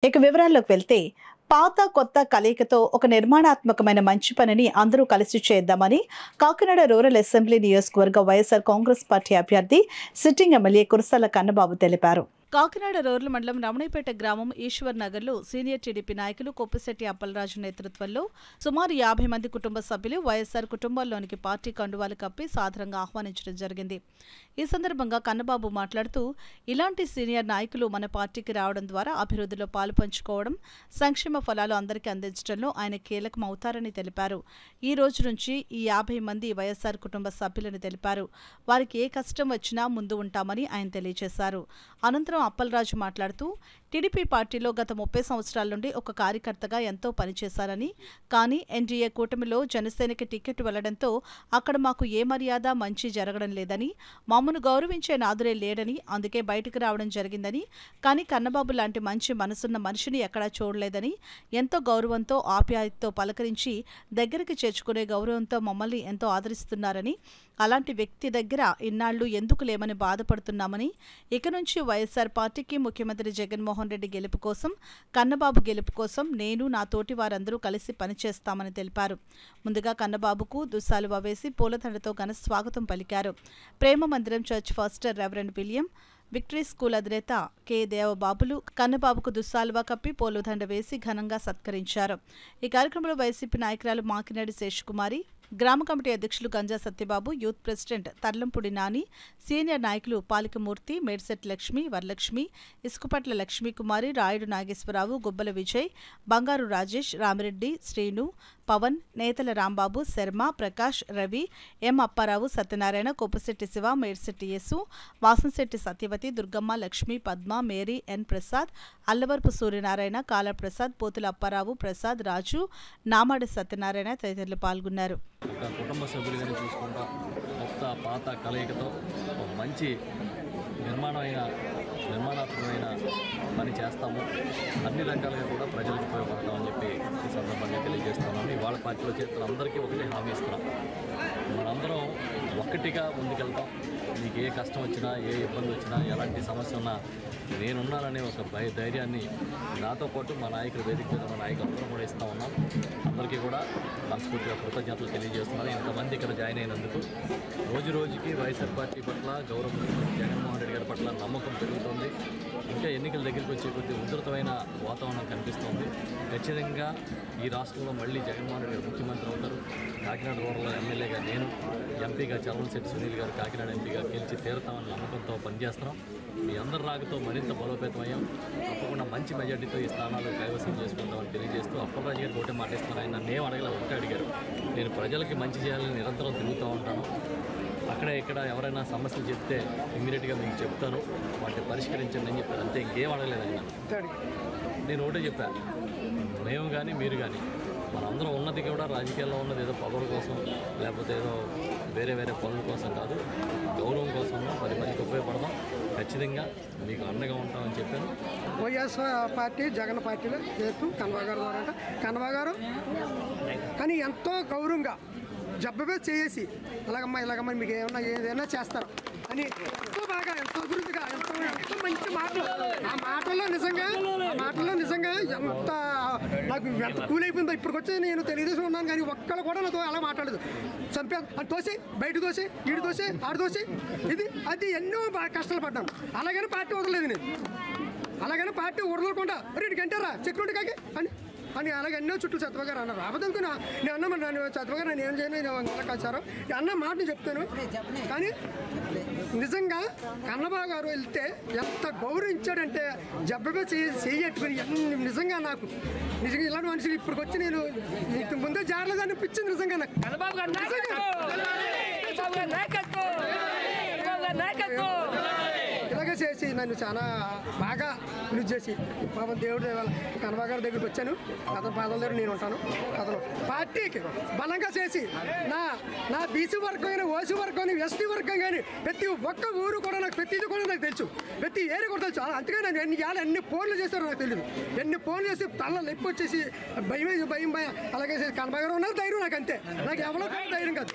ఇక వివరాల్లోకి వెళ్తే పాత కొత్త కలయికతో ఒక నిర్మాణాత్మకమైన మంచి పనిని అందరూ కలిసి చేద్దామని కాకినాడ రూరల్ అసెంబ్లీ నియోజకవర్గ వైఎస్ఆర్ కాంగ్రెస్ పార్టీ అభ్యర్థి సిట్టింగ్ ఎమ్మెల్యే కురసాల కన్నబాబు తెలిపారు. కాకినాడ రూరల్ మండలం రమణైపేట గ్రామం ఈశ్వర్ నగర్లో సీనియర్ టీడీపీ నాయకులు కొప్పిశెట్టి అప్పలరాజు నేతృత్వంలో సుమారు 50 మంది కుటుంబ సభ్యులు వైఎస్ఆర్ కుటుంబాల్లోనికి పార్టీ కండువాలు కప్పి సాదరంగా ఆహ్వానించడం జరిగింది. ఈ సందర్భంగా కన్నబాబు మాట్లాడుతూ, ఇలాంటి సీనియర్ నాయకులు మన పార్టీకి రావడం ద్వారా అభివృద్ధిలో పాలుపంచుకోవడం, సంక్షేమ ఫలాలు అందరికీ అందించడంలో ఆయన కీలకం అవుతారని తెలిపారు. ఈ రోజు నుంచి ఈ 50 మంది వైఎస్ఆర్ కుటుంబ సభ్యులని తెలిపారు. వారికి ఏ కష్టం వచ్చినా ముందు ఉంటామని ఆయన తెలియజేశారు. అనంతరం అప్పలరాజు మాట్లాడుతూ, టీడీపీ పార్టీలో గత 30 సంవత్సరాల నుండి ఒక కార్యకర్తగా ఎంతో పనిచేశారని, కానీ ఎన్డీఏ కూటమిలో జనసేనకి టికెట్ వెళ్లడంతో అక్కడ మాకు ఏ మర్యాద మంచి జరగడం లేదని, మమ్మను గౌరవించే నాదురే లేడని, అందుకే బయటకు రావడం జరిగిందని, కానీ కన్నబాబు లాంటి మంచి మనసున్న మనిషిని ఎక్కడా చూడలేదని, ఎంతో గౌరవంతో ఆప్యాయతతో పలకరించి దగ్గరికి చేర్చుకునే గౌరవంతో మమ్మల్ని ఎంతో ఆదరిస్తున్నారని, అలాంటి వ్యక్తి దగ్గర ఇన్నాళ్లు ఎందుకు లేమని బాధపడుతున్నామని, ఇక నుంచి వైఎస్ఆర్ పార్టీకి ముఖ్యమంత్రి జగన్మోహన్ రెడ్డి గెలుపు కోసం, కన్నబాబు గెలుపు కోసం నేను నా తోటి వారందరూ కలిసి పనిచేస్తామని తెలిపారు. ముందుగా కన్నబాబుకు దుస్సాలువ వేసి పూలదండతో ఘన స్వాగతం పలికారు. ప్రేమ మందిరం church faster reverend William, victory school అధినేత కె దేవబాబులు కన్నబాబుకు దుస్సాలువా కప్పి పూలదండ వేసి ఘనంగా సత్కరించారు. ఈ కార్యక్రమంలో వైసీపీ నాయకురాలు మాకినాడి శేషకుమారి, గ్రామ కమిటీ అధ్యక్షులు Ganja Satyababu, youth president Tarlampudi Nani, senior నాయకులు పాలికమూర్తి, మేడ్సెట్ లక్ష్మి, వరలక్ష్మి, ఇసుకపట్ల లక్ష్మీకుమారి, రాయుడు నాగేశ్వరరావు, గుబ్బల విజయ్, బంగారు రాజేష్, రామిరెడ్డి, శ్రీను, పవన్, నేతల రాంబాబు, శర్మ, ప్రకాష్, రవి, ఎం అప్పారావు, సత్యనారాయణ, కొప్పశెట్టి శివ, మేడ్సెట్టి యేసు, వాసంశెట్టి సత్యవతి, దుర్గమ్మ, లక్ష్మి, పద్మ, మేరీ, ఎన్ ప్రసాద్, అల్లవరపు సూర్యనారాయణ, కాల ప్రసాద్, పోతుల అప్పారావు, ప్రసాద్, రాజు, నామాడి సత్యనారాయణ తదితరులు పాల్గొన్నారు. కుటుంబ సభ్యులుగానే చూసుకుంటాం. కొత్త పాత కలయికతో ఒక మంచి నిర్మాణాత్మకమైన పని చేస్తాము. అన్ని రకాలుగా కూడా ప్రజలకు ఉపయోగపడతామని చెప్పి ఈ సందర్భంగా తెలియజేస్తున్నాము. ఇవాళ పార్టీలో చేస్తున్న అందరికీ ఒకటే హామీ ఇస్తున్నాం. మనందరం ఒక్కటిగా ముందుకెళ్తాం. మీకు ఏ కష్టం వచ్చినా, ఏ ఇబ్బంది వచ్చినా, ఎలాంటి సమస్య ఉన్నా నేనున్నాననే ఒక ధైర్యాన్ని నాతో పాటు మా నాయకులు, వేదిక మీద ఉన్న నాయకులందరూ కూడా ఇస్తూ ఉన్నాం. అందరికీ కూడా మనస్ఫూర్తిగా కృతజ్ఞతలు తెలియజేస్తున్నారు. ఇంతమంది ఇక్కడ జాయిన్ అయినందుకు. రోజు రోజుకి వైఎస్ఆర్ పార్టీ పట్ల, గౌరవ ముఖ్యమంత్రి జగన్మోహన్ రెడ్డి గారి పట్ల నమ్మకం పెరుగుతుంది. ఇంకా ఎన్నికల దగ్గరికి వచ్చే కొద్ది ఉధృతమైన వాతావరణం కనిపిస్తోంది. ఖచ్చితంగా ఈ రాష్ట్రంలో మళ్ళీ జగన్మోహన్ రెడ్డి గారు ముఖ్యమంత్రి అవుతారు. కాకినాడ రూరల్ ఎమ్మెల్యేగా నేను, ఎంపీగా చలమలశెట్టి సునీల్ గారు కాకినాడ ఎంపీగా గెలిచి తీరుతామని నమ్మకంతో పనిచేస్తున్నాం. మీ అందరి రాకతో మరింత బలోపేతమయ్యాం. తప్పకుండా మంచి మెజార్టీతో ఈ స్థానాలు కైవసం చేసుకుందామని తెలియజేస్తూ అప్పలరాజు గారు ఒకటే మాటిస్తున్నారు. ఆయన నన్ను ఏం అడగలేదు, ఒకటే అడిగారు. నేను ప్రజలకి మంచి చేయాలని నిరంతరం తిరుగుతూ ఉంటాను. అక్కడ ఇక్కడ ఎవరైనా సమస్యలు చెప్తే ఇమ్మీడియట్గా మీకు చెప్తాను, వాటిని పరిష్కరించండి అని చెప్పారు. అంతే, ఇంకేం అడగలేదు ఆయన. నేను ఒకటే చెప్పాను, మేము కానీ మీరు కానీ మనందరం ఉన్నది కూడా రాజకీయాల్లో ఉన్నది ఏదో పవర్ కోసం, లేకపోతే ఏదో వేరే పనుల కోసం కాదు, గౌరవం కోసం 10 మందికి ఉపయోగపడదాం. ఖచ్చితంగా మీకు అండగా ఉంటామని చెప్పాను. వైఎస్ఆర్ పార్టీ జగన్ పార్టీలో చేస్తూ కన్నబాబు గారు ద్వారా అంటే కన్నబాబు గారు కానీ ఎంతో గౌరవంగా జబ్బే చేసి ఇలాగమ్మా మీకు ఏదైనా చేస్తారు అని ఎంతో బాగా, ఎంతో అభివృద్ధిగా, ఎంతో మంచి మాటలు. ఆ మాటల్లో నిజంగా ఎంత నాకు ఎంత కూల్ అయిపోయిందో. ఇప్పటికొచ్చి నేను తెలుగుదేశం ఉన్నాను కానీ ఒక్కళ్ళు కూడా నాతో అలా మాట్లాడదు. చంపే తోసి, బయట తోసి, ఈడు తోసి, ఆడు తోసి, ఇది అది ఎన్నో బాగా కష్టాలు పడ్డాను. అలాగని పార్టీ వదలలేదు నేను. అలాగని పార్టీ వదలకుండా రేటు గంటారా సెక్యూరిటీ కాకి అని అలాగే ఎన్నో చుట్టూ సత్వ గారు అన్నారు. రాబోదనుకున్నా నేను అన్న నన్ను సత్వ గారు నేను ఏం చేయను, నేను ఎలా కాచారో అన్న మాట చెప్తాను. కానీ నిజంగా కన్నబాబు గారు వెళ్తే ఎంత గౌరవించాడంటే జబ్బే చేయట్టుకుని నిజంగా నాకు ఇలాంటి మనుషులు ఇప్పటికి వచ్చి నేను ముందే జారలేదు అనిపించింది. నిజంగా నాకు ఇలాగే చేసి నన్ను చాలా బాగా యూజ్ చేసి పాపం దేవుడు కన్నబాబు గారి దగ్గరికి వచ్చాను. అతని పాదాల దగ్గర నేను ఉంటాను. అతను పార్టీకి బలంగా చేసి నా బీసీ వర్గం కానీ, ఓసీ వర్గం కానీ, ఎస్టీ వర్గం కానీ ప్రతి ఒక్క ఊరు కూడా నాకు ప్రతిదీ కూడా నాకు తెలుసు, ప్రతి ఏరియా కూడా తెలుసు. అందుకని నేను ఎన్ని ఫోన్లు చేస్తారో నాకు తెలియదు. ఎన్ని ఫోన్లు చేసి తల్ల లెప్పి వచ్చేసి భయం అలాగే కన్నబాబు గారు ఉన్నారు ధైర్యం నాకు. అంతే, నాకు ఎవరో ధైర్యం కాదు.